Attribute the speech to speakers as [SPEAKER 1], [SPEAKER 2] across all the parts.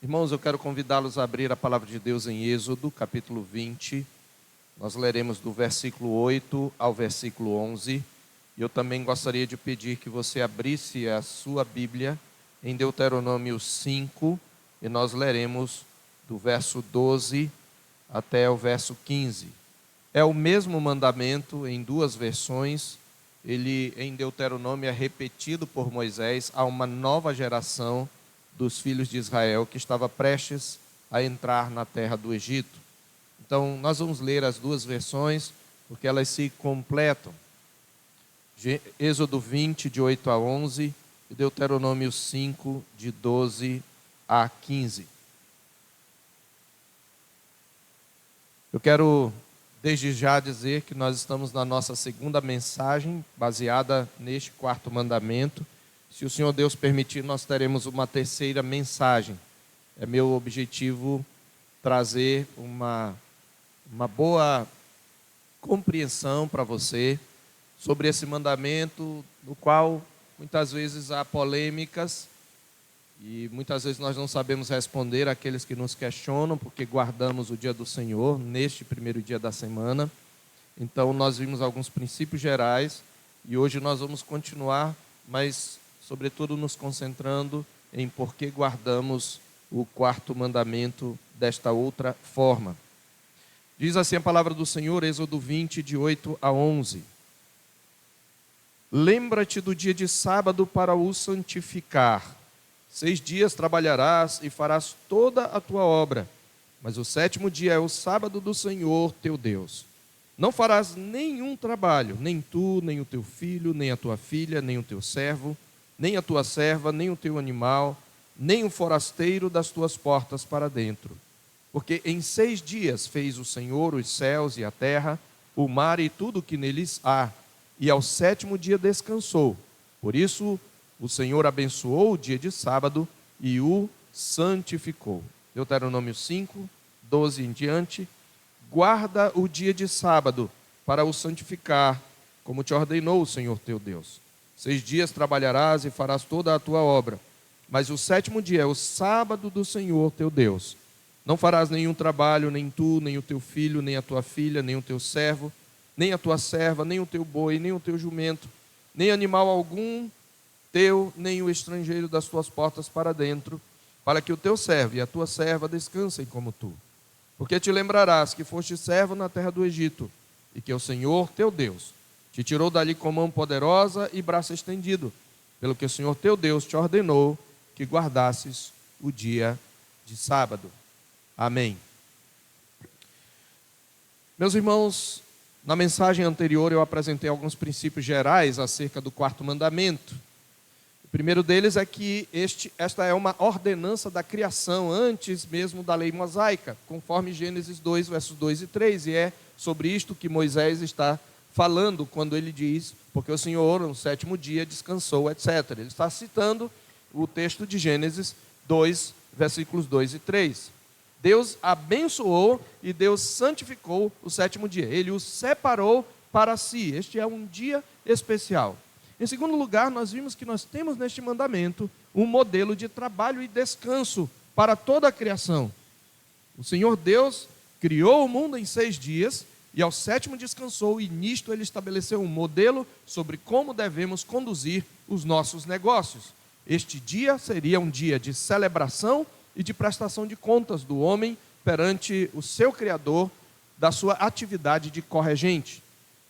[SPEAKER 1] Irmãos, eu quero convidá-los a abrir a palavra de Deus em Êxodo, capítulo 20. Nós leremos do versículo 8 ao versículo 11. E eu também gostaria de pedir que você abrisse a sua Bíblia em Deuteronômio 5, e nós leremos do verso 12 até o verso 15. É o mesmo mandamento em duas versões. Ele, em Deuteronômio, é repetido por Moisés a uma nova geração dos filhos de Israel que estava prestes a entrar na terra do Egito. Então, nós vamos ler as duas versões, porque elas se completam. Êxodo 20, de 8 a 11, e Deuteronômio 5, de 12 a 15. Eu quero, desde já, dizer que nós estamos na nossa segunda mensagem, baseada neste quarto mandamento. Se o Senhor Deus permitir, nós teremos uma terceira mensagem. É meu objetivo trazer uma boa compreensão para você sobre esse mandamento, no qual muitas vezes há polêmicas e muitas vezes nós não sabemos responder àqueles que nos questionam, porque guardamos o dia do Senhor neste primeiro dia da semana. Então nós vimos alguns princípios gerais e hoje nós vamos continuar, mas sobretudo nos concentrando em por que guardamos o quarto mandamento desta outra forma. Diz assim a palavra do Senhor, Êxodo 20, de 8 a 11. Lembra-te do dia de sábado para o santificar. 6 dias trabalharás e farás toda a tua obra, mas o sétimo dia é o sábado do Senhor teu Deus. Não farás nenhum trabalho, nem tu, nem o teu filho, nem a tua filha, nem o teu servo, nem a tua serva, nem o teu animal, nem o forasteiro das tuas portas para dentro. Porque em 6 dias fez o Senhor os céus e a terra, o mar e tudo que neles há, e ao sétimo dia descansou. Por isso o Senhor abençoou o dia de sábado e o santificou. Deuteronômio 5, 12 em diante. Guarda o dia de sábado para o santificar, como te ordenou o Senhor teu Deus. 6 dias trabalharás e farás toda a tua obra, mas o sétimo dia é o sábado do Senhor teu Deus. Não farás nenhum trabalho, nem tu, nem o teu filho, nem a tua filha, nem o teu servo, nem a tua serva, nem o teu boi, nem o teu jumento, nem animal algum teu, nem o estrangeiro das tuas portas para dentro, para que o teu servo e a tua serva descansem como tu. Porque te lembrarás que foste servo na terra do Egito, e que o Senhor teu Deus te tirou dali com mão poderosa e braço estendido, pelo que o Senhor teu Deus te ordenou que guardasses o dia de sábado. Amém. Meus irmãos, na mensagem anterior eu apresentei alguns princípios gerais acerca do quarto mandamento. O primeiro deles é que esta é uma ordenança da criação, antes mesmo da lei mosaica, conforme Gênesis 2, versos 2 e 3, e é sobre isto que Moisés está falando quando ele diz, porque o Senhor no sétimo dia descansou, etc. Ele está citando o texto de Gênesis 2, versículos 2 e 3. Deus abençoou e Deus santificou o sétimo dia. Ele o separou para si. Este é um dia especial. Em segundo lugar, nós vimos que nós temos neste mandamento um modelo de trabalho e descanso para toda a criação. O Senhor Deus criou o mundo em 6 dias e ao sétimo descansou, e nisto ele estabeleceu um modelo sobre como devemos conduzir os nossos negócios. Este dia seria um dia de celebração e de prestação de contas do homem perante o seu Criador, da sua atividade de corregente.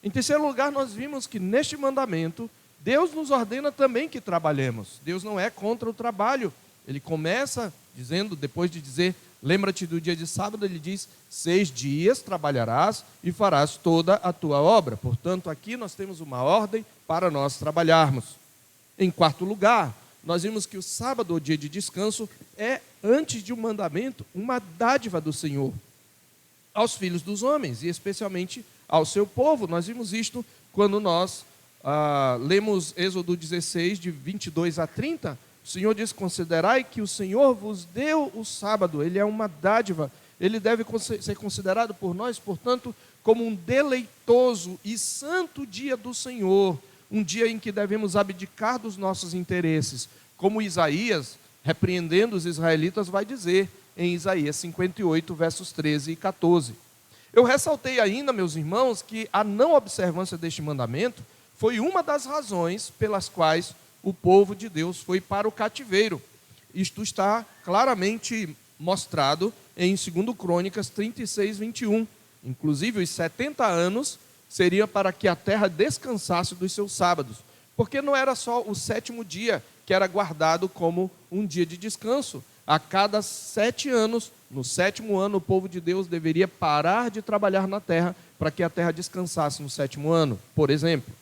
[SPEAKER 1] Em terceiro lugar, nós vimos que neste mandamento, Deus nos ordena também que trabalhemos. Deus não é contra o trabalho. Ele começa dizendo, depois de dizer, lembra-te do dia de sábado, ele diz, 6 dias trabalharás e farás toda a tua obra. Portanto, aqui nós temos uma ordem para nós trabalharmos. Em quarto lugar, nós vimos que o sábado, o dia de descanso, é, antes de um mandamento, uma dádiva do Senhor aos filhos dos homens, e especialmente ao seu povo. Nós vimos isto quando nós lemos Êxodo 16, de 22 a 30, o Senhor diz, considerai que o Senhor vos deu o sábado, ele é uma dádiva, ele deve ser considerado por nós, portanto, como um deleitoso e santo dia do Senhor, um dia em que devemos abdicar dos nossos interesses, como Isaías, repreendendo os israelitas, vai dizer em Isaías 58, versos 13 e 14. Eu ressaltei ainda, meus irmãos, que a não observância deste mandamento foi uma das razões pelas quais o povo de Deus foi para o cativeiro. Isto está claramente mostrado em 2 Crônicas 36, 21. Inclusive, os 70 anos seria para que a terra descansasse dos seus sábados, porque não era só o 7º dia que era guardado como um dia de descanso. A cada 7 anos, no 7º ano, o povo de Deus deveria parar de trabalhar na terra para que a terra descansasse no 7º ano, por exemplo.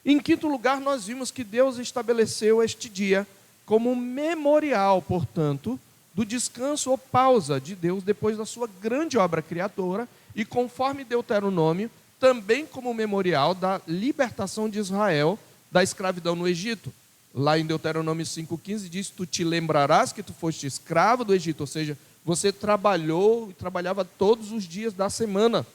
[SPEAKER 1] Em quinto lugar, nós vimos que Deus estabeleceu este dia como um memorial, portanto, do descanso ou pausa de Deus depois da sua grande obra criadora, e conforme Deuteronômio, também como memorial da libertação de Israel da escravidão no Egito. Lá em Deuteronômio 5,15 diz: tu te lembrarás que tu foste escravo do Egito, ou seja, você trabalhou e trabalhava todos os dias da semana.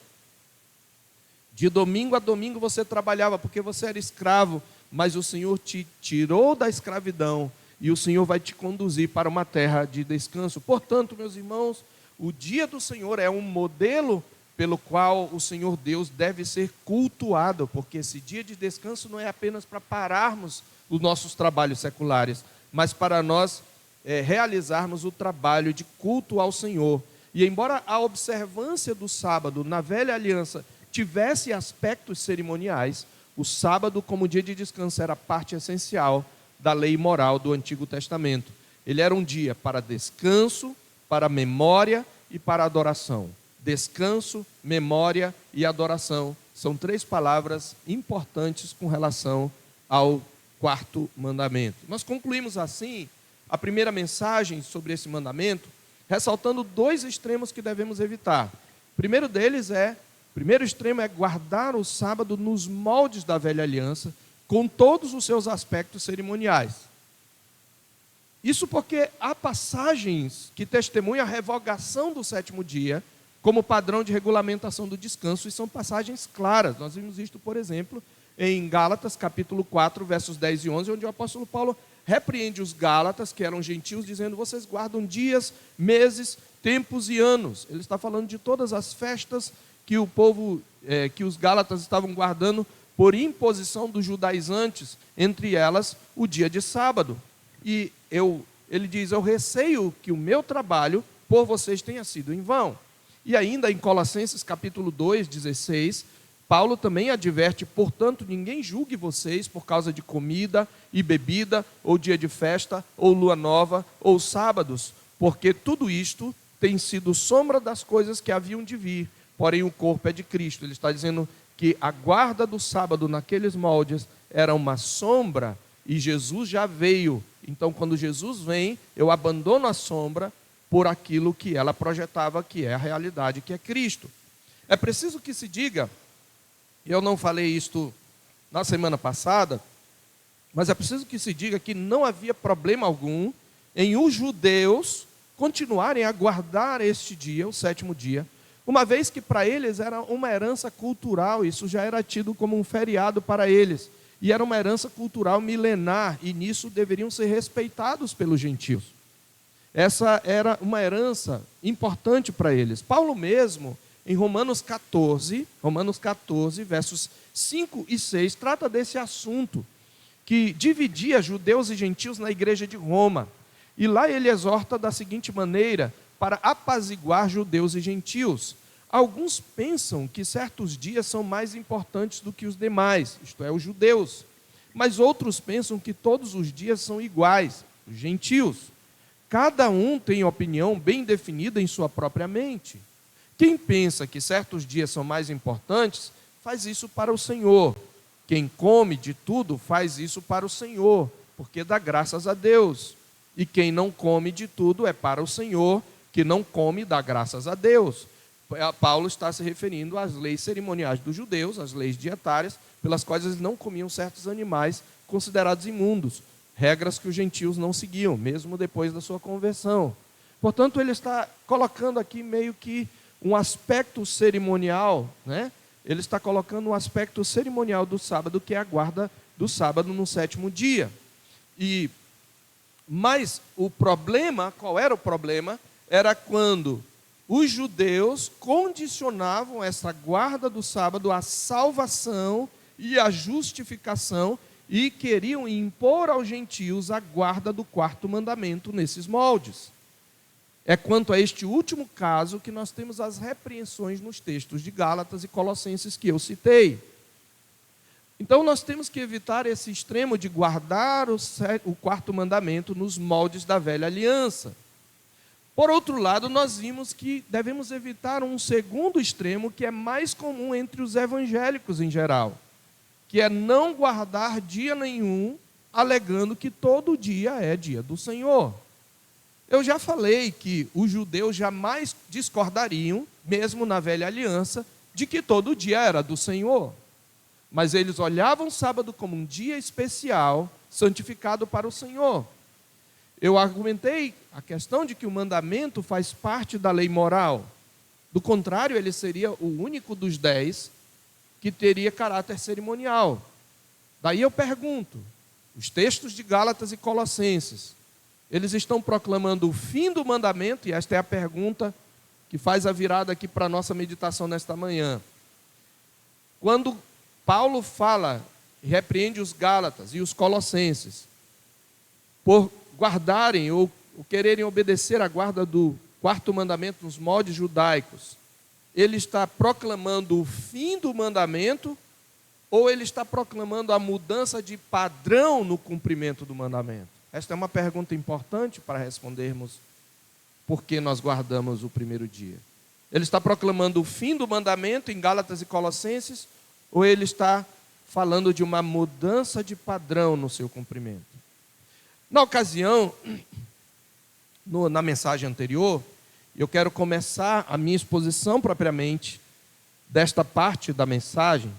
[SPEAKER 1] De domingo a domingo você trabalhava, porque você era escravo, mas o Senhor te tirou da escravidão e o Senhor vai te conduzir para uma terra de descanso. Portanto, meus irmãos, o dia do Senhor é um modelo pelo qual o Senhor Deus deve ser cultuado, porque esse dia de descanso não é apenas para pararmos os nossos trabalhos seculares, mas para nós realizarmos o trabalho de culto ao Senhor. E embora a observância do sábado na velha aliança tivesse aspectos cerimoniais, o sábado como dia de descanso era parte essencial da lei moral do Antigo Testamento. Ele era um dia para descanso, para memória e para adoração. Descanso, memória e adoração são 3 palavras importantes com relação ao 4º mandamento. Nós concluímos assim a primeira mensagem sobre esse mandamento, ressaltando 2 extremos que devemos evitar. O primeiro extremo é guardar o sábado nos moldes da velha aliança, com todos os seus aspectos cerimoniais. Isso porque há passagens que testemunham a revogação do 7º dia como padrão de regulamentação do descanso, e são passagens claras. Nós vimos isto, por exemplo, em Gálatas, capítulo 4, versos 10 e 11, onde o apóstolo Paulo repreende os gálatas, que eram gentios, dizendo: vocês guardam dias, meses, tempos e anos. Ele está falando de todas as festas que o povo, que os gálatas estavam guardando por imposição dos judaizantes, entre elas o dia de sábado. E ele diz: eu receio que o meu trabalho por vocês tenha sido em vão. E ainda em Colossenses capítulo 2, 16, Paulo também adverte: portanto, ninguém julgue vocês por causa de comida e bebida, ou dia de festa, ou lua nova, ou sábados, porque tudo isto tem sido sombra das coisas que haviam de vir, porém o corpo é de Cristo. Ele está dizendo que a guarda do sábado naqueles moldes era uma sombra, e Jesus já veio. Então, quando Jesus vem, eu abandono a sombra por aquilo que ela projetava, que é a realidade, que é Cristo. É preciso que se diga, eu não falei isto na semana passada, mas é preciso que se diga que não havia problema algum em os judeus continuarem a guardar este dia, o 7º dia, uma vez que para eles era uma herança cultural. Isso já era tido como um feriado para eles, e era uma herança cultural milenar, e nisso deveriam ser respeitados pelos gentios. Essa era uma herança importante para eles. Paulo mesmo, em Romanos 14, versos 5 e 6, trata desse assunto que dividia judeus e gentios na igreja de Roma. E lá ele exorta da seguinte maneira, para apaziguar judeus e gentios: alguns pensam que certos dias são mais importantes do que os demais, isto é, os judeus. Mas outros pensam que todos os dias são iguais, os gentios. Cada um tem opinião bem definida em sua própria mente. Quem pensa que certos dias são mais importantes, faz isso para o Senhor. Quem come de tudo, faz isso para o Senhor, porque dá graças a Deus. E quem não come de tudo é para o Senhor, que não come e dá graças a Deus. Paulo está se referindo às leis cerimoniais dos judeus, às leis dietárias, pelas quais eles não comiam certos animais considerados imundos. Regras que os gentios não seguiam, mesmo depois da sua conversão. Portanto, ele está colocando aqui meio que um aspecto cerimonial, né? Ele está colocando um aspecto cerimonial do sábado, que é a guarda do sábado no 7º dia. E Mas o problema, qual era o problema? Era quando os judeus condicionavam essa guarda do sábado à salvação e à justificação e queriam impor aos gentios a guarda do quarto mandamento nesses moldes. É quanto a este último caso que nós temos as repreensões nos textos de Gálatas e Colossenses que eu citei. Então nós temos que evitar esse extremo de guardar o quarto mandamento nos moldes da velha aliança. Por outro lado, nós vimos que devemos evitar um segundo extremo que é mais comum entre os evangélicos em geral, que é não guardar dia nenhum, alegando que todo dia é dia do Senhor. Eu já falei que os judeus jamais discordariam, mesmo na velha aliança, de que todo dia era do Senhor. Mas eles olhavam o sábado como um dia especial, santificado para o Senhor. Eu argumentei a questão de que o mandamento faz parte da lei moral. Do contrário, ele seria o único dos 10 que teria caráter cerimonial. Daí eu pergunto, os textos de Gálatas e Colossenses, eles estão proclamando o fim do mandamento, e esta é a pergunta que faz a virada aqui para a nossa meditação nesta manhã. Quando Paulo fala e repreende os Gálatas e os Colossenses por guardarem ou quererem obedecer à guarda do quarto mandamento nos moldes judaicos, ele está proclamando o fim do mandamento ou ele está proclamando a mudança de padrão no cumprimento do mandamento? Esta é uma pergunta importante para respondermos por que nós guardamos o primeiro dia. Ele está proclamando o fim do mandamento em Gálatas e Colossenses ou ele está falando de uma mudança de padrão no seu cumprimento? Na ocasião, na mensagem anterior, eu quero começar a minha exposição propriamente desta parte da mensagem,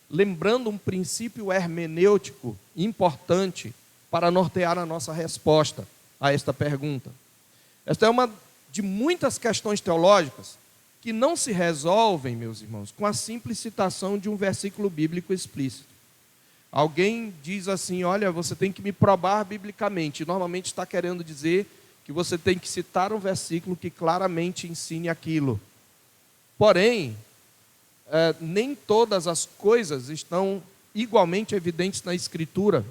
[SPEAKER 1] lembrando um princípio hermenêutico importante para nortear a nossa resposta a esta pergunta. Esta é uma de muitas questões teológicas que não se resolvem, meus irmãos, com a simples citação de um versículo bíblico explícito. Alguém diz assim, olha, você tem que me provar biblicamente. Normalmente está querendo dizer que você tem que citar um versículo que claramente ensine aquilo. Porém, nem todas as coisas estão igualmente evidentes na Escritura.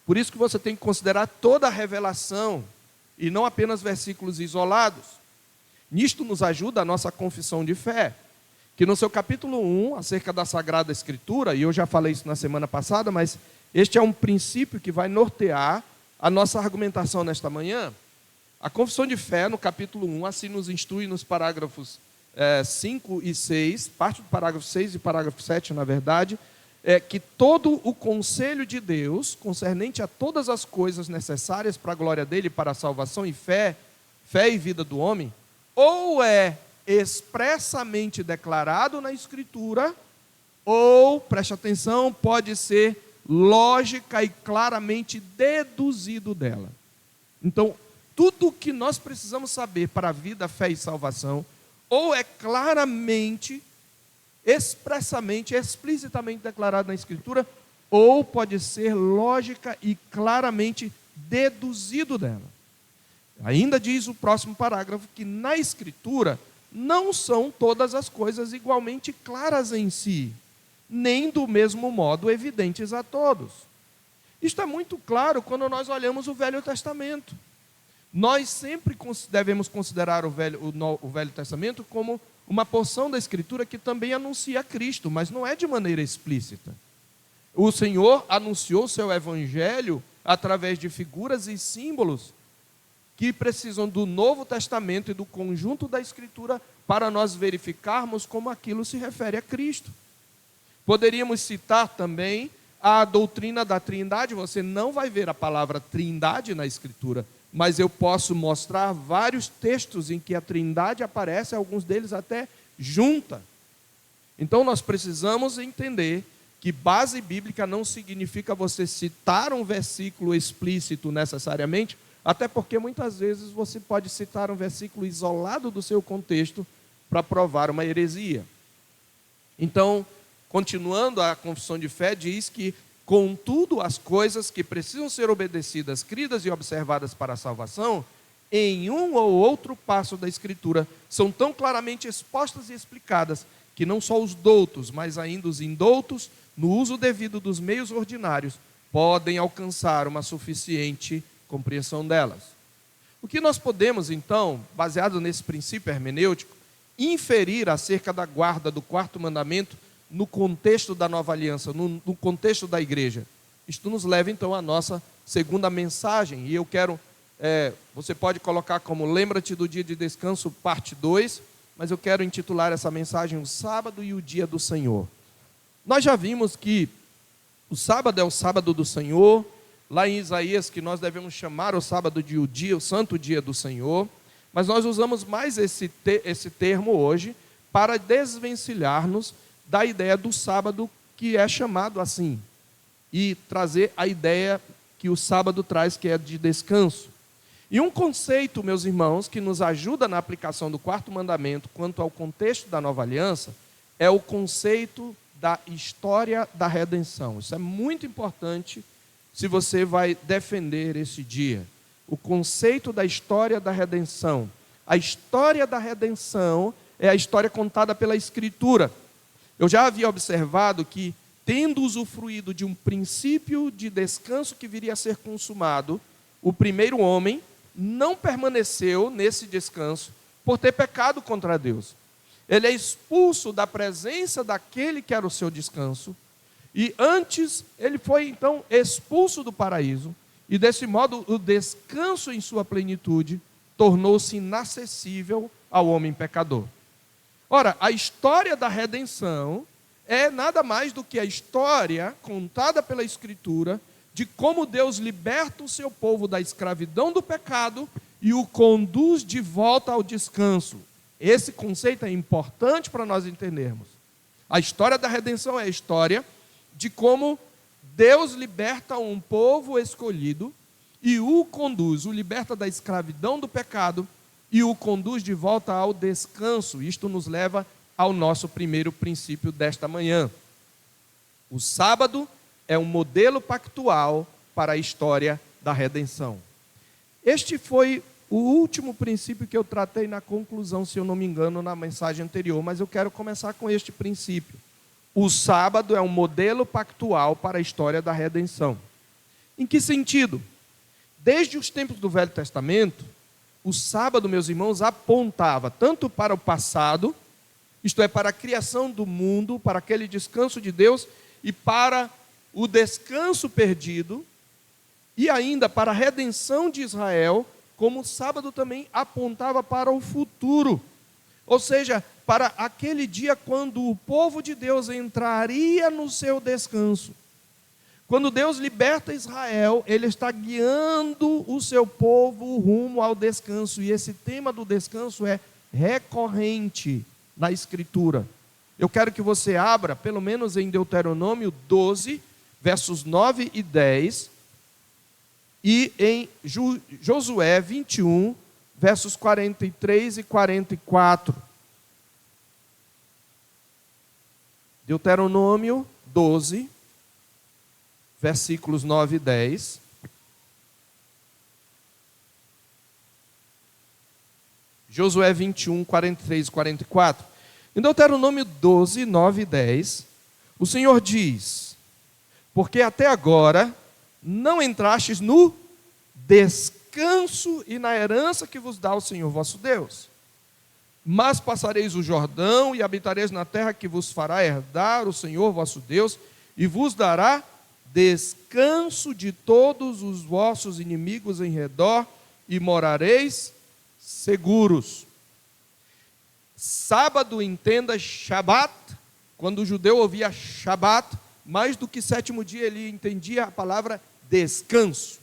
[SPEAKER 1] Por isso que você tem que considerar toda a revelação e não apenas versículos isolados. Nisto nos ajuda a nossa confissão de fé, que no seu capítulo 1, acerca da Sagrada Escritura, e eu já falei isso na semana passada, mas este é um princípio que vai nortear a nossa argumentação nesta manhã. A confissão de fé, no capítulo 1, assim nos instrui nos parágrafos 5 e 6, parte do parágrafo 6 e parágrafo 7, na verdade, é que todo o conselho de Deus, concernente a todas as coisas necessárias para a glória dele, para a salvação e fé e vida do homem, ou é expressamente declarado na Escritura, ou, preste atenção, pode ser lógica e claramente deduzido dela. Então, tudo o que nós precisamos saber para a vida, fé e salvação, ou é claramente, expressamente, explicitamente declarado na Escritura, ou pode ser lógica e claramente deduzido dela. Ainda diz o próximo parágrafo que na Escritura não são todas as coisas igualmente claras em si, nem do mesmo modo evidentes a todos. Isto é muito claro quando nós olhamos o Velho Testamento. Nós sempre devemos considerar o Velho Testamento como uma porção da Escritura que também anuncia Cristo, mas não é de maneira explícita. O Senhor anunciou o seu Evangelho através de figuras e símbolos que precisam do Novo Testamento e do conjunto da Escritura para nós verificarmos como aquilo se refere a Cristo. Poderíamos citar também a doutrina da Trindade. Você não vai ver a palavra Trindade na Escritura, mas eu posso mostrar vários textos em que a Trindade aparece, alguns deles até junta. Então nós precisamos entender que base bíblica não significa você citar um versículo explícito necessariamente, até porque muitas vezes você pode citar um versículo isolado do seu contexto para provar uma heresia. Então, continuando, a confissão de fé diz que Contudo, as coisas que precisam ser obedecidas, cridas e observadas para a salvação, em um ou outro passo da Escritura, são tão claramente expostas e explicadas, que não só os doutos, mas ainda os indoutos, no uso devido dos meios ordinários, podem alcançar uma suficiente compreensão delas. O que nós podemos, então, baseado nesse princípio hermenêutico, inferir acerca da guarda do quarto mandamento no contexto da nova aliança, no contexto da igreja? Isto nos leva, então, à nossa segunda mensagem, e eu quero, você pode colocar como lembra-te do dia de descanso, parte 2, mas eu quero intitular essa mensagem o sábado e o dia do Senhor. Nós já vimos que o sábado é o sábado do Senhor, lá em Isaías que nós devemos chamar o sábado de o dia, o santo dia do Senhor, mas nós usamos mais esse termo hoje para desvencilhar-nos da ideia do sábado que é chamado assim, e trazer a ideia que o sábado traz, que é de descanso. E um conceito, meus irmãos, que nos ajuda na aplicação do quarto mandamento quanto ao contexto da nova aliança, é o conceito da história da redenção. Isso é muito importante se você vai defender esse dia. O conceito da história da redenção. A história da redenção é a história contada pela Escritura. Eu já havia observado que, tendo usufruído de um princípio de descanso que viria a ser consumado, o primeiro homem não permaneceu nesse descanso por ter pecado contra Deus. Ele é expulso da presença daquele que era o seu descanso, e antes ele foi então expulso do paraíso, e desse modo o descanso em sua plenitude tornou-se inacessível ao homem pecador. Ora, a história da redenção é nada mais do que a história contada pela Escritura de como Deus liberta o seu povo da escravidão do pecado e o conduz de volta ao descanso. Esse conceito é importante para nós entendermos. A história da redenção é a história de como Deus liberta um povo escolhido e o conduz, o liberta da escravidão do pecado e o conduz de volta ao descanso. Isto nos leva ao nosso primeiro princípio desta manhã. O sábado é um modelo pactual para a história da redenção. Este foi o último princípio que eu tratei na conclusão, se eu não me engano, na mensagem anterior, mas eu quero começar com este princípio. O sábado é um modelo pactual para a história da redenção. Em que sentido? Desde os tempos do Velho Testamento, o sábado, meus irmãos, apontava tanto para o passado, isto é, para a criação do mundo, para aquele descanso de Deus, e para o descanso perdido, e ainda para a redenção de Israel, como o sábado também apontava para o futuro. Ou seja, para aquele dia quando o povo de Deus entraria no seu descanso. Quando Deus liberta Israel, Ele está guiando o seu povo rumo ao descanso. E esse tema do descanso é recorrente na Escritura. Eu quero que você abra, pelo menos em Deuteronômio 12, versos 9 e 10, e em Josué 21, versos 43 e 44. Deuteronômio 12, versículos 9 e 10. Josué 21, 43 e 44. Em Deuteronômio 12, 9 e 10, o Senhor diz: porque até agora não entrastes no descanso e na herança que vos dá o Senhor vosso Deus. Mas passareis o Jordão e habitareis na terra que vos fará herdar o Senhor vosso Deus, e vos dará descanso de todos os vossos inimigos em redor, e morareis seguros. Sábado, entenda Shabat. Quando o judeu ouvia Shabat, mais do que sétimo dia, ele entendia a palavra descanso.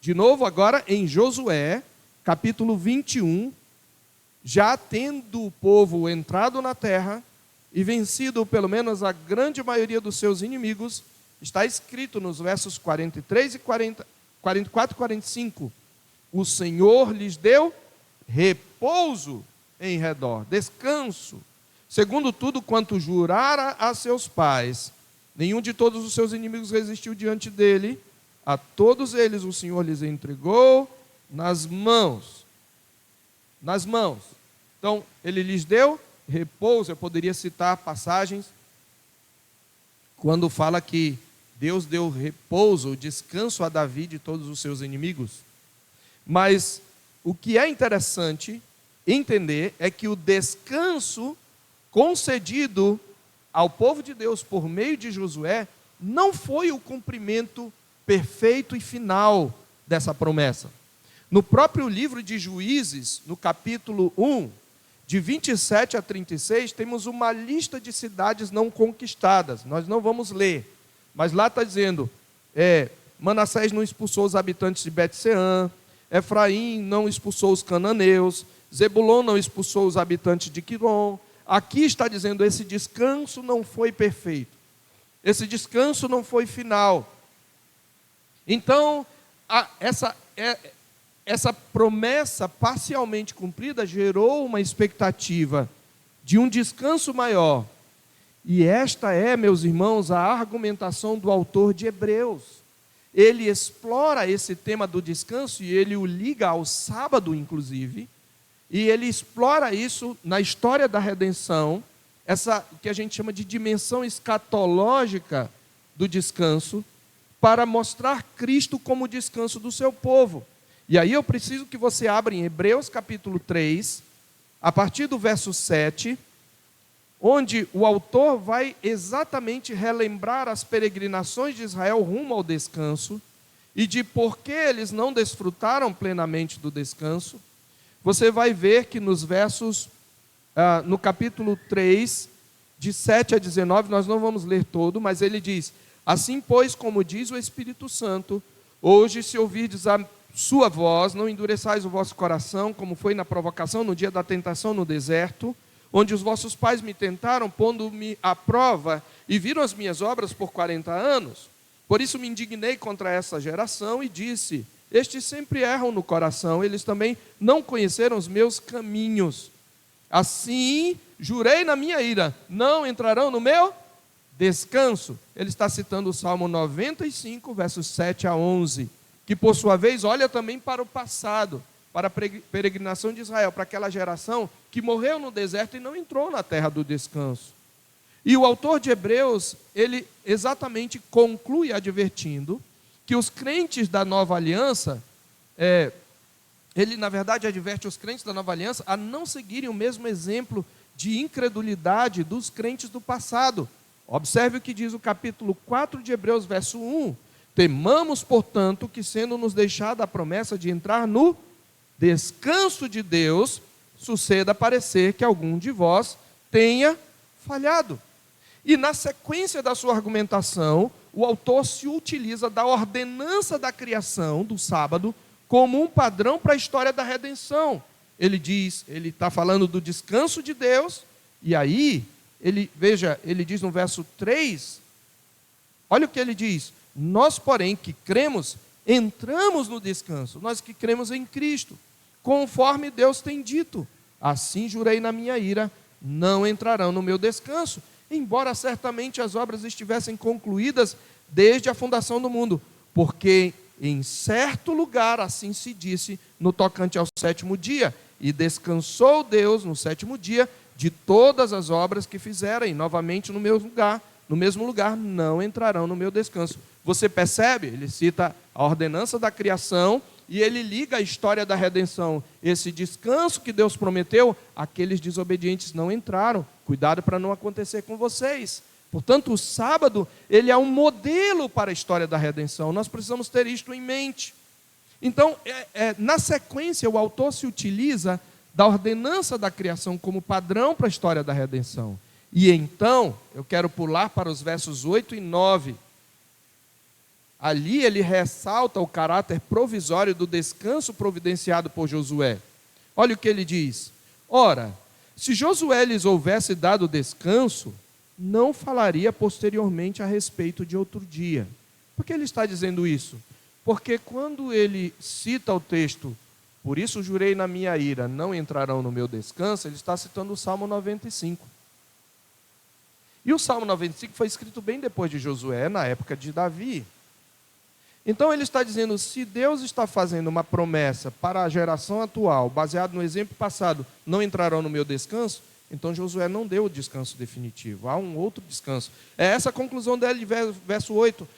[SPEAKER 1] De novo, agora em Josué, capítulo 21, já tendo o povo entrado na terra e vencido pelo menos a grande maioria dos seus inimigos, está escrito nos versos 43 e 44 e 45, o Senhor lhes deu repouso em redor, descanso, segundo tudo quanto jurara a seus pais, Nenhum de todos os seus inimigos resistiu diante dele. A todos eles o Senhor lhes entregou nas mãos. Nas mãos. Então, ele lhes deu repouso. Eu poderia citar passagens quando fala que Deus deu repouso, descanso a Davi de todos os seus inimigos. Mas o que é interessante entender é que o descanso concedido ao povo de Deus por meio de Josué não foi o cumprimento perfeito e final dessa promessa. No próprio livro de Juízes, no capítulo 1, de 27 a 36, temos uma lista de cidades não conquistadas. Nós não vamos ler, mas lá está dizendo, Manassés não expulsou os habitantes de Bet-Seã, Efraim não expulsou os cananeus, Zebulon não expulsou os habitantes de Quilom. Aqui está dizendo, esse descanso não foi perfeito. Esse descanso não foi final. Então, essa promessa parcialmente cumprida gerou uma expectativa de um descanso maior. E esta é, meus irmãos, a argumentação do autor de Hebreus. Ele explora esse tema do descanso e ele o liga ao sábado, inclusive, e ele explora isso na história da redenção, essa que a gente chama de dimensão escatológica do descanso, para mostrar Cristo como o descanso do seu povo. E aí eu preciso que você abra em Hebreus capítulo 3, a partir do verso 7, onde o autor vai exatamente relembrar as peregrinações de Israel rumo ao descanso e de por que eles não desfrutaram plenamente do descanso. Você vai ver que nos versos, no capítulo 3, de 7 a 19, nós não vamos ler todo, mas ele diz: assim, pois, como diz o Espírito Santo, hoje se ouvirdes a sua voz, não endureçais o vosso coração, como foi na provocação, no dia da tentação no deserto, onde os vossos pais me tentaram, pondo-me à prova, e viram as minhas obras por 40 anos. Por isso me indignei contra essa geração e disse: estes sempre erram no coração, eles também não conheceram os meus caminhos. Assim, jurei na minha ira, não entrarão no meu descanso. Ele está citando o Salmo 95, versos 7 a 11, que por sua vez olha também para o passado, para a peregrinação de Israel, para aquela geração que morreu no deserto e não entrou na terra do descanso. E o autor de Hebreus, ele exatamente conclui advertindo que os crentes da nova aliança, ele na verdade adverte os crentes da nova aliança a não seguirem o mesmo exemplo de incredulidade dos crentes do passado. Observe o que diz o capítulo 4 de Hebreus, verso 1. Temamos, portanto, que sendo nos deixada a promessa de entrar no descanso de Deus, suceda parecer que algum de vós tenha falhado. E na sequência da sua argumentação, o autor se utiliza da ordenança da criação, do sábado, como um padrão para a história da redenção. Ele está falando do descanso de Deus, e aí, ele diz no verso 3, olha o que ele diz: nós, porém, que cremos, entramos no descanso, nós que cremos em Cristo, conforme Deus tem dito, assim jurei na minha ira, não entrarão no meu descanso, embora certamente as obras estivessem concluídas desde a fundação do mundo, porque em certo lugar assim se disse no tocante ao sétimo dia, e descansou Deus no sétimo dia de todas as obras que fizera, e novamente no mesmo lugar não entrarão no meu descanso. Você percebe? Ele cita a ordenança da criação e ele liga a história da redenção. Esse descanso que Deus prometeu, aqueles desobedientes não entraram. Cuidado para não acontecer com vocês. Portanto, o sábado, ele é um modelo para a história da redenção. Nós precisamos ter isto em mente. Então, na sequência, o autor se utiliza da ordenança da criação como padrão para a história da redenção. E então, eu quero pular para os versos 8 e 9. Ali ele ressalta o caráter provisório do descanso providenciado por Josué. Olha o que ele diz: ora, se Josué lhes houvesse dado descanso, não falaria posteriormente a respeito de outro dia. Por que ele está dizendo isso? Porque quando ele cita o texto, por isso jurei na minha ira, não entrarão no meu descanso, ele está citando o Salmo 95. E o Salmo 95 foi escrito bem depois de Josué, na época de Davi. Então ele está dizendo, se Deus está fazendo uma promessa para a geração atual, baseado no exemplo passado, não entrarão no meu descanso, então Josué não deu o descanso definitivo, há um outro descanso. É essa a conclusão dele, verso 8.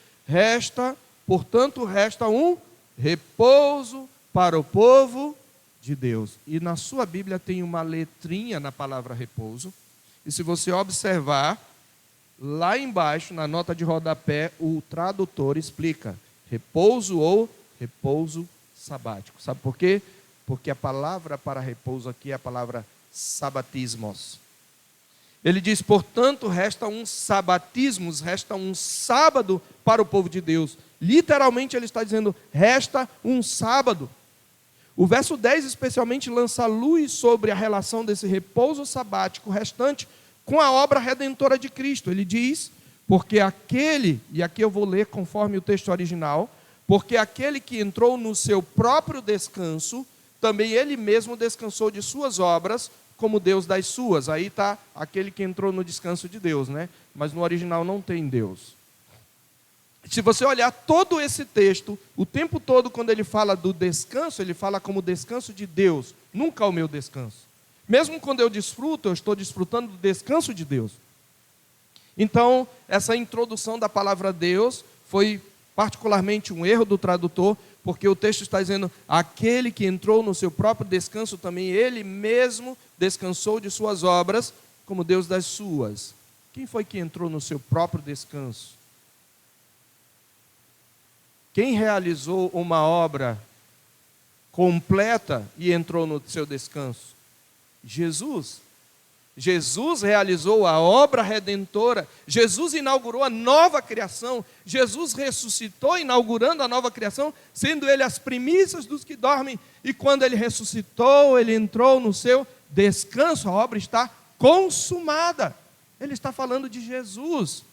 [SPEAKER 1] Portanto, resta um repouso para o povo de Deus. E na sua Bíblia tem uma letrinha na palavra repouso, e se você observar, lá embaixo, na nota de rodapé, o tradutor explica repouso ou repouso sabático. Sabe por quê? Porque a palavra para repouso aqui é a palavra sabatismos. Ele diz, portanto, resta um sabatismos, resta um sábado para o povo de Deus. Literalmente ele está dizendo, resta um sábado. O verso 10 especialmente lança luz sobre a relação desse repouso sabático restante com a obra redentora de Cristo. Ele diz, porque aquele, e aqui eu vou ler conforme o texto original, porque aquele que entrou no seu próprio descanso, também ele mesmo descansou de suas obras, como Deus das suas. Aí está aquele que entrou no descanso de Deus, né? Mas no original não tem Deus. Se você olhar todo esse texto, o tempo todo quando ele fala do descanso, ele fala como descanso de Deus, nunca o meu descanso. Mesmo quando eu desfruto, eu estou desfrutando do descanso de Deus. Então, essa introdução da palavra Deus foi particularmente um erro do tradutor, porque o texto está dizendo, aquele que entrou no seu próprio descanso, também ele mesmo descansou de suas obras, como Deus das suas. Quem foi que entrou no seu próprio descanso? Quem realizou uma obra completa e entrou no seu descanso? Jesus. Jesus realizou a obra redentora, Jesus inaugurou a nova criação, Jesus ressuscitou inaugurando a nova criação, sendo ele as primícias dos que dormem, e quando ele ressuscitou, ele entrou no seu descanso, a obra está consumada. Ele está falando de Jesus.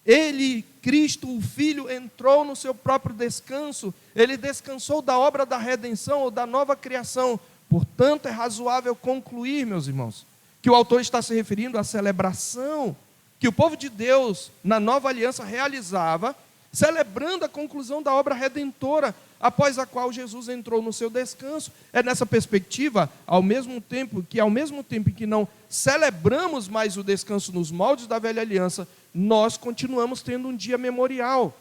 [SPEAKER 1] Ele, Cristo, o Filho, entrou no seu próprio descanso, ele descansou da obra da redenção ou da nova criação. Portanto, é razoável concluir, meus irmãos, que o autor está se referindo à celebração que o povo de Deus, na nova aliança, realizava, celebrando a conclusão da obra redentora, após a qual Jesus entrou no seu descanso. É nessa perspectiva, ao mesmo tempo que não celebramos mais o descanso nos moldes da velha aliança, nós continuamos tendo um dia memorial.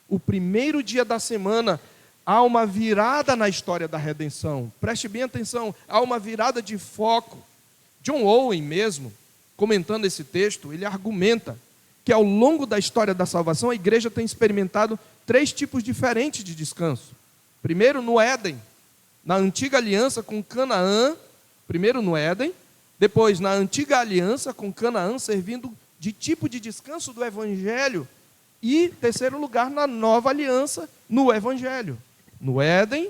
[SPEAKER 1] O primeiro dia da semana, há uma virada na história da redenção. Preste bem atenção, há uma virada de foco. John Owen mesmo, comentando esse texto, ele argumenta que ao longo da história da salvação, a igreja tem experimentado 3 tipos diferentes de descanso. Primeiro no Éden, na antiga aliança com Canaã, primeiro no Éden, depois na antiga aliança com Canaã, servindo de tipo de descanso do Evangelho, e terceiro lugar, na nova aliança, no Evangelho. No Éden,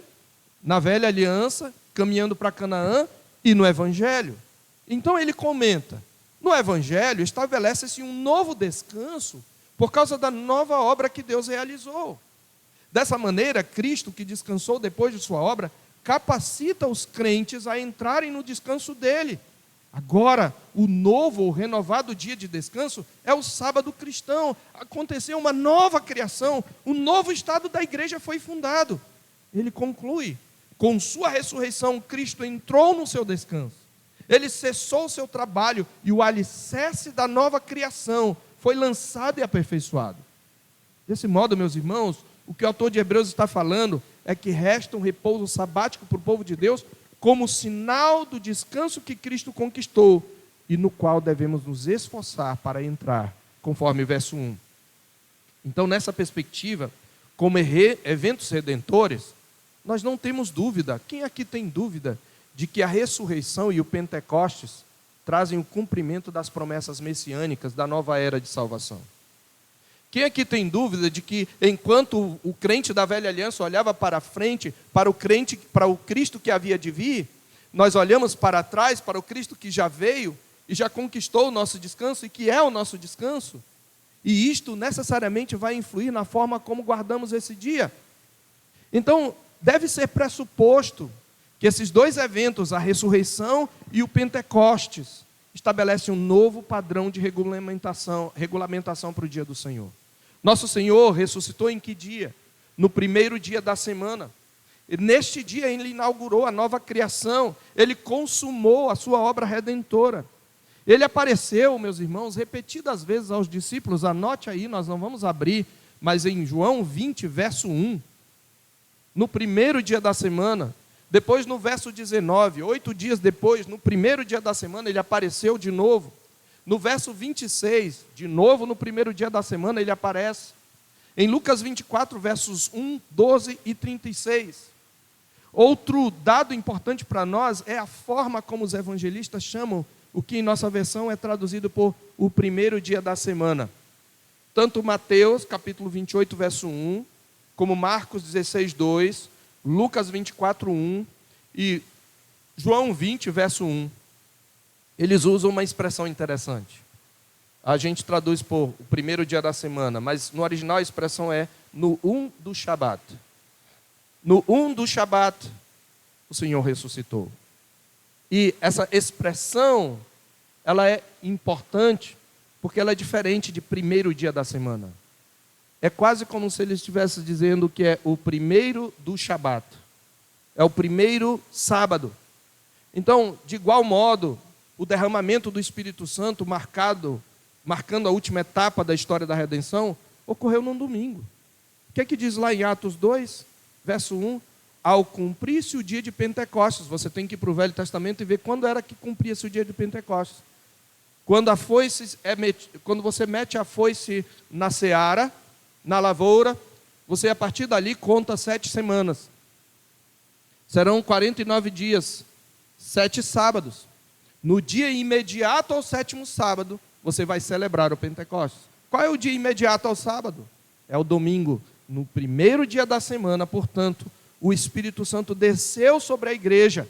[SPEAKER 1] na velha aliança, caminhando para Canaã, e no Evangelho. Então ele comenta, no Evangelho estabelece-se um novo descanso por causa da nova obra que Deus realizou. Dessa maneira, Cristo, que descansou depois de sua obra, capacita os crentes a entrarem no descanso dele. Agora, o novo ou renovado dia de descanso é o sábado cristão. Aconteceu uma nova criação, um novo estado da igreja foi fundado. Ele conclui, com sua ressurreição, Cristo entrou no seu descanso. Ele cessou o seu trabalho e o alicerce da nova criação foi lançado e aperfeiçoado. Desse modo, meus irmãos, o que o autor de Hebreus está falando é que resta um repouso sabático para o povo de Deus como sinal do descanso que Cristo conquistou e no qual devemos nos esforçar para entrar, conforme o verso 1. Então, nessa perspectiva, como eventos redentores, nós não temos dúvida. Quem aqui tem dúvida de que a ressurreição e o Pentecostes trazem o cumprimento das promessas messiânicas da nova era de salvação? Quem aqui tem dúvida de que enquanto o crente da velha aliança olhava para frente, para o Cristo que havia de vir, nós olhamos para trás, para o Cristo que já veio e já conquistou o nosso descanso e que é o nosso descanso? E isto necessariamente vai influir na forma como guardamos esse dia. Então, deve ser pressuposto que esses 2 eventos, a ressurreição e o Pentecostes, estabelece um novo padrão de regulamentação para o dia do Senhor. Nosso Senhor ressuscitou em que dia? No primeiro dia da semana. E neste dia Ele inaugurou a nova criação, Ele consumou a sua obra redentora. Ele apareceu, meus irmãos, repetidas vezes aos discípulos, anote aí, nós não vamos abrir, mas em João 20, verso 1, no primeiro dia da semana, depois no verso 19, 8 dias depois, no primeiro dia da semana, Ele apareceu de novo. No verso 26, de novo no primeiro dia da semana, Ele aparece. Em Lucas 24, versos 1, 12 e 36. Outro dado importante para nós é a forma como os evangelistas chamam o que em nossa versão é traduzido por o primeiro dia da semana. Tanto Mateus, capítulo 28, verso 1, como Marcos 16, 2, Lucas 24, 1 e João 20, verso 1. Eles usam uma expressão interessante. A gente traduz por o primeiro dia da semana, mas no original a expressão é no do Shabat. No do Shabat, o Senhor ressuscitou. E essa expressão, ela é importante, porque ela é diferente de primeiro dia da semana. É quase como se ele estivesse dizendo que é o primeiro do Shabat. É o primeiro sábado. Então, de igual modo, o derramamento do Espírito Santo, marcando a última etapa da história da redenção, ocorreu num domingo. O que é que diz lá em Atos 2, verso 1? Ao cumprir-se o dia de Pentecostes. Você tem que ir para o Velho Testamento e ver quando era que cumpria-se o dia de Pentecostes. Quando você mete a foice na seara, na lavoura, você a partir dali conta 7 semanas. Serão 49 dias, 7 sábados. No dia imediato ao 7º sábado, você vai celebrar o Pentecostes. Qual é o dia imediato ao sábado? É o domingo. No primeiro dia da semana, portanto, o Espírito Santo desceu sobre a igreja.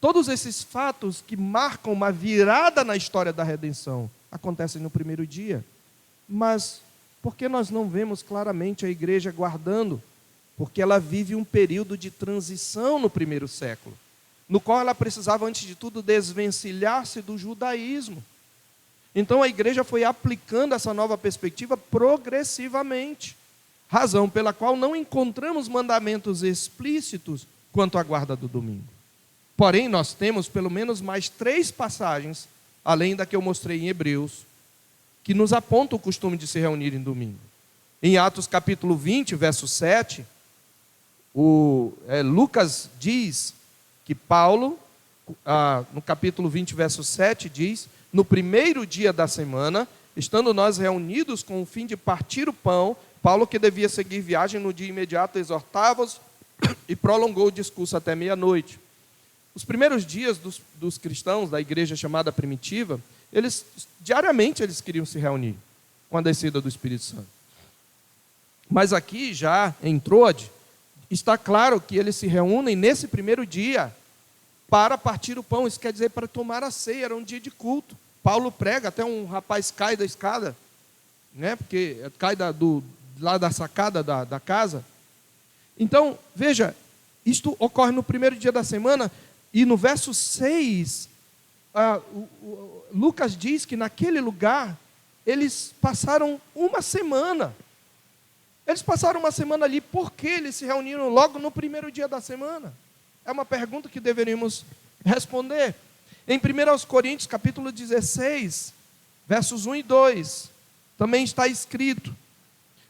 [SPEAKER 1] Todos esses fatos que marcam uma virada na história da redenção acontecem no primeiro dia. Mas por que nós não vemos claramente a igreja guardando? Porque ela vive um período de transição no primeiro século, no qual ela precisava, antes de tudo, desvencilhar-se do judaísmo. Então a igreja foi aplicando essa nova perspectiva progressivamente, razão pela qual não encontramos mandamentos explícitos quanto à guarda do domingo. Porém, nós temos pelo menos mais 3 passagens, além da que eu mostrei em Hebreus, que nos apontam o costume de se reunir em domingo. Em Atos capítulo 20, verso 7, Lucas diz que Paulo, no capítulo 20, verso 7, diz: no primeiro dia da semana, estando nós reunidos com o fim de partir o pão, Paulo, que devia seguir viagem no dia imediato, exortava-os e prolongou o discurso até meia-noite. Os primeiros dias dos cristãos da igreja chamada primitiva, diariamente eles queriam se reunir com a descida do Espírito Santo. Mas aqui já em Troade, está claro que eles se reúnem nesse primeiro dia para partir o pão, isso quer dizer para tomar a ceia, era um dia de culto. Paulo prega, até um rapaz cai da escada, né, porque cai lá da sacada da casa. Então, veja, isto ocorre no primeiro dia da semana, e no verso 6, Lucas diz que naquele lugar, eles passaram uma semana. Eles passaram uma semana ali, por que eles se reuniram logo no primeiro dia da semana? É uma pergunta que deveríamos responder. Em 1 Coríntios, capítulo 16, versos 1 e 2, também está escrito: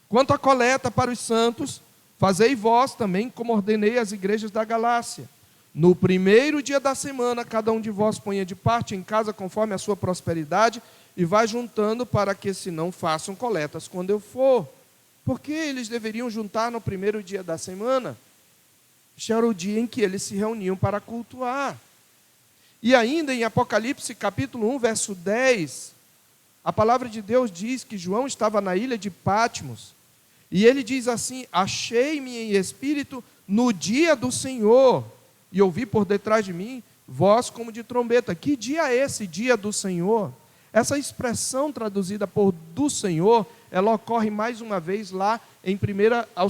[SPEAKER 1] quanto à coleta para os santos, fazei vós também como ordenei às igrejas da Galácia. No primeiro dia da semana, cada um de vós ponha de parte em casa conforme a sua prosperidade e vá juntando para que se não façam coletas quando eu for. Por que eles deveriam juntar no primeiro dia da semana? Este era o dia em que eles se reuniam para cultuar. E ainda em Apocalipse capítulo 1, verso 10, a palavra de Deus diz que João estava na ilha de Patmos. E ele diz assim: achei-me em espírito no dia do Senhor, e ouvi por detrás de mim voz como de trombeta. Que dia é esse dia do Senhor? Essa expressão traduzida por do Senhor, ela ocorre mais uma vez lá em 1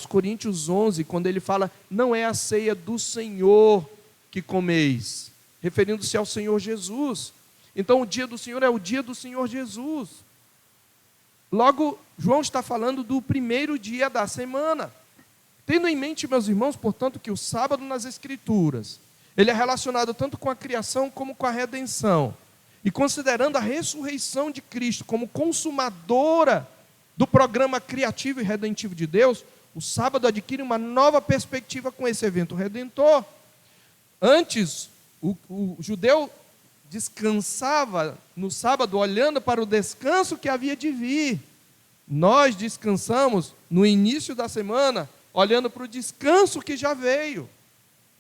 [SPEAKER 1] Coríntios 11, quando ele fala: não é a ceia do Senhor que comeis, referindo-se ao Senhor Jesus. Então o dia do Senhor é o dia do Senhor Jesus. Logo, João está falando do primeiro dia da semana. Tendo em mente, meus irmãos, portanto, que o sábado nas Escrituras, ele é relacionado tanto com a criação como com a redenção. E considerando a ressurreição de Cristo como consumadora do programa criativo e redentivo de Deus, o sábado adquire uma nova perspectiva com esse evento redentor. Antes, o judeu descansava no sábado olhando para o descanso que havia de vir. Nós descansamos no início da semana olhando para o descanso que já veio.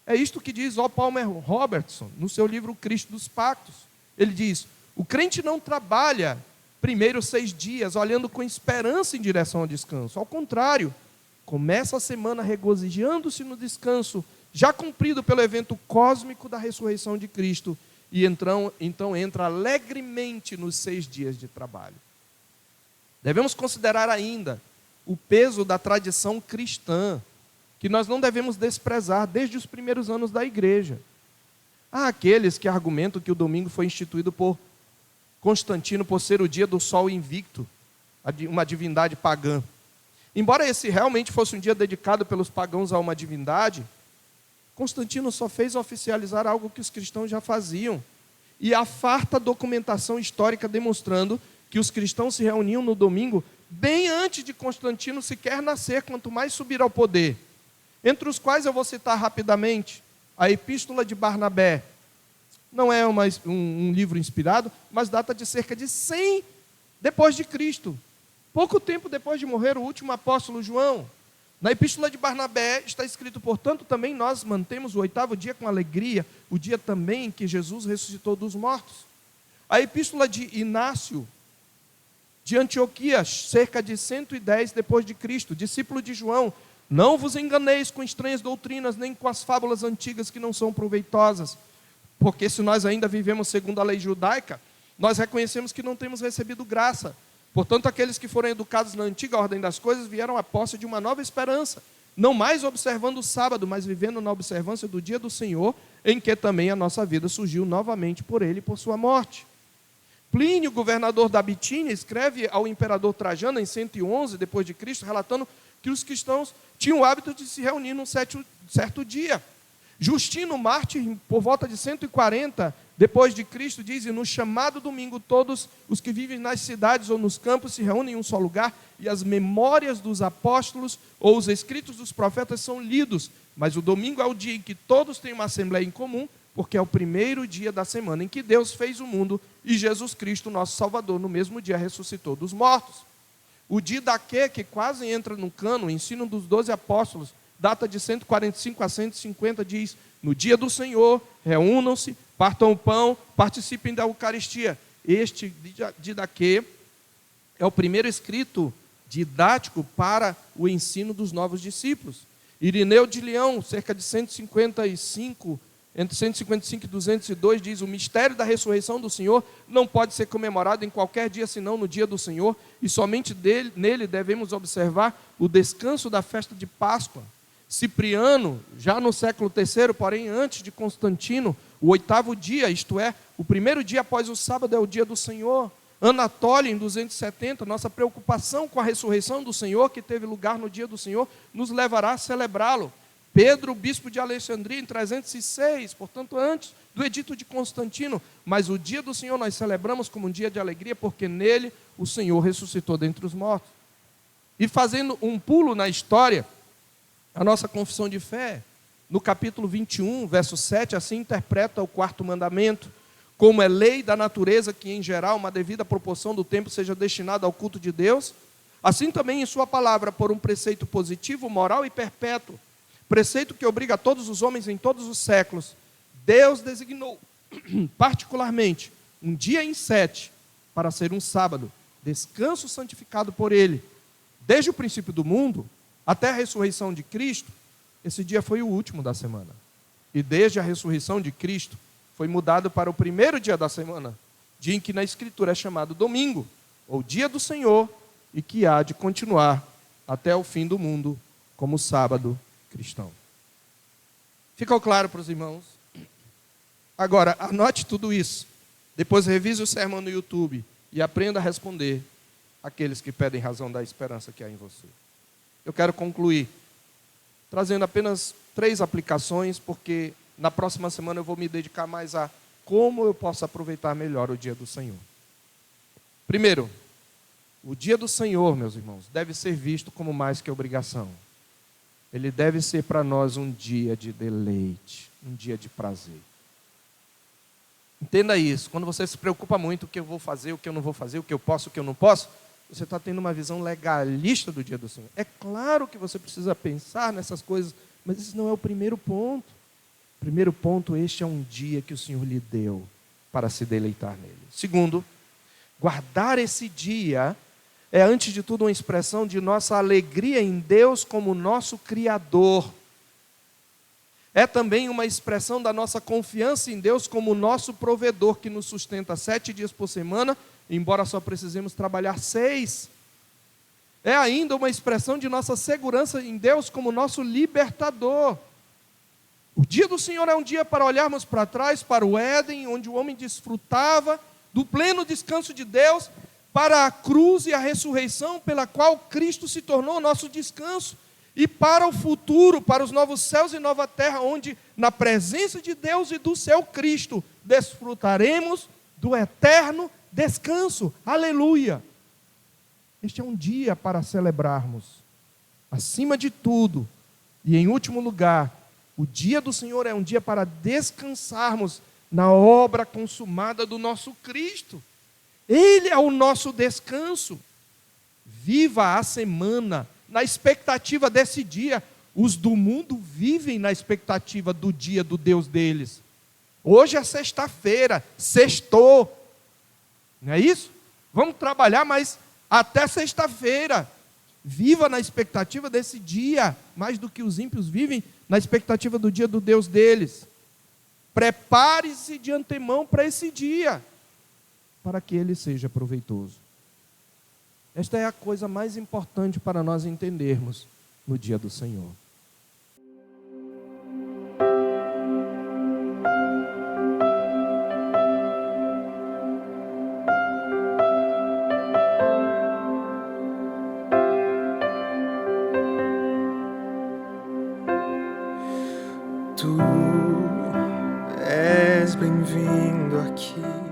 [SPEAKER 1] É isto que diz O. Palmer Robertson no seu livro Cristo dos Pactos. Ele diz: o crente não trabalha primeiro 6 dias olhando com esperança em direção ao descanso. Ao contrário, começa a semana regozijando-se no descanso já cumprido pelo evento cósmico da ressurreição de Cristo, e então entra alegremente nos 6 dias de trabalho. Devemos considerar ainda o peso da tradição cristã, que nós não devemos desprezar desde os primeiros anos da igreja. Há aqueles que argumentam que o domingo foi instituído por Constantino por ser o dia do sol invicto, uma divindade pagã. Embora esse realmente fosse um dia dedicado pelos pagãos a uma divindade, Constantino só fez oficializar algo que os cristãos já faziam. E há farta documentação histórica demonstrando que os cristãos se reuniam no domingo bem antes de Constantino sequer nascer, quanto mais subir ao poder. Entre os quais eu vou citar rapidamente a Epístola de Barnabé. Não é um livro inspirado, mas data de cerca de 100 depois de Cristo. Pouco tempo depois de morrer o último apóstolo João. Na Epístola de Barnabé está escrito: portanto, também nós mantemos o 8º dia com alegria, o dia também em que Jesus ressuscitou dos mortos. A Epístola de Inácio, de Antioquia, cerca de 110 depois de Cristo, discípulo de João: não vos enganeis com estranhas doutrinas, nem com as fábulas antigas que não são proveitosas, porque se nós ainda vivemos segundo a lei judaica, nós reconhecemos que não temos recebido graça. Portanto, aqueles que foram educados na antiga ordem das coisas vieram à posse de uma nova esperança, não mais observando o sábado, mas vivendo na observância do dia do Senhor, em que também a nossa vida surgiu novamente por ele e por sua morte. Plínio, governador da Bitínia, escreve ao imperador Trajano em 111 depois de Cristo, relatando que os cristãos tinham o hábito de se reunir num certo dia. Justino, mártir, por volta de 140 depois de Cristo, diz: e no chamado domingo todos os que vivem nas cidades ou nos campos se reúnem em um só lugar, e as memórias dos apóstolos ou os escritos dos profetas são lidos. Mas o domingo é o dia em que todos têm uma assembleia em comum, porque é o primeiro dia da semana em que Deus fez o mundo, e Jesus Cristo, nosso Salvador, no mesmo dia ressuscitou dos mortos. O Didaquê, que quase entra no cano, o ensino dos 12 apóstolos, data de 145 a 150, diz: no dia do Senhor, reúnam-se, partam o pão, participem da Eucaristia. Este Didaquê é o primeiro escrito didático para o ensino dos novos discípulos. Irineu de Leão, cerca de 155, entre 155 e 202, diz: o mistério da ressurreição do Senhor não pode ser comemorado em qualquer dia, senão no dia do Senhor, e somente nele devemos observar o descanso da festa de Páscoa. Cipriano, já no século III, porém antes de Constantino, o 8º dia, isto é, o primeiro dia após o sábado, é o dia do Senhor. Anatólio, em 270, nossa preocupação com a ressurreição do Senhor, que teve lugar no dia do Senhor, nos levará a celebrá-lo. Pedro, bispo de Alexandria, em 306, portanto antes do edito de Constantino. Mas o dia do Senhor nós celebramos como um dia de alegria, porque nele o Senhor ressuscitou dentre os mortos. E fazendo um pulo na história, a nossa confissão de fé, no capítulo 21, verso 7, assim interpreta o 4º mandamento: como é lei da natureza que, em geral, uma devida proporção do tempo seja destinada ao culto de Deus, assim também em sua palavra, por um preceito positivo, moral e perpétuo, preceito que obriga a todos os homens em todos os séculos, Deus designou particularmente um dia em 7 para ser um sábado, descanso santificado por ele. Desde o princípio do mundo até a ressurreição de Cristo, esse dia foi o último da semana. E desde a ressurreição de Cristo, foi mudado para o primeiro dia da semana, dia em que na Escritura é chamado domingo, ou dia do Senhor, e que há de continuar até o fim do mundo como sábado cristão. Ficou claro para os irmãos? Agora, anote tudo isso. Depois revise o sermão no YouTube e aprenda a responder àqueles que pedem razão da esperança que há em você. Eu quero concluir trazendo apenas 3 aplicações, porque na próxima semana eu vou me dedicar mais a como eu posso aproveitar melhor o dia do Senhor. Primeiro, o dia do Senhor, meus irmãos, deve ser visto como mais que obrigação. Ele deve ser para nós um dia de deleite, um dia de prazer. Entenda isso. Quando você se preocupa muito o que eu vou fazer, o que eu não vou fazer, o que eu posso, o que eu não posso, você está tendo uma visão legalista do dia do Senhor. É claro que você precisa pensar nessas coisas, mas isso não é o primeiro ponto. O primeiro ponto, este é um dia que o Senhor lhe deu para se deleitar nele. Segundo, guardar esse dia é, antes de tudo, uma expressão de nossa alegria em Deus como nosso Criador. É também uma expressão da nossa confiança em Deus como nosso provedor, que nos sustenta 7 dias por semana, embora só precisemos trabalhar 6. É ainda uma expressão de nossa segurança em Deus como nosso libertador. O dia do Senhor é um dia para olharmos para trás, para o Éden, onde o homem desfrutava do pleno descanso de Deus, para a cruz e a ressurreição pela qual Cristo se tornou o nosso descanso, e para o futuro, para os novos céus e nova terra, onde na presença de Deus e do seu Cristo desfrutaremos do eterno descanso. Aleluia! Este é um dia para celebrarmos. Acima de tudo, e em último lugar, o dia do Senhor é um dia para descansarmos na obra consumada do nosso Cristo. Ele é o nosso descanso. Viva a semana na expectativa desse dia. Os do mundo vivem na expectativa do dia do Deus deles. Hoje é sexta-feira, sextou. Não é isso? Vamos trabalhar, mas até sexta-feira. Viva na expectativa desse dia, mais do que os ímpios vivem na expectativa do dia do Deus deles. Prepare-se de antemão para esse dia, para que ele seja proveitoso. Esta é a coisa mais importante para nós entendermos no dia do Senhor.
[SPEAKER 2] Tu és bem-vindo aqui.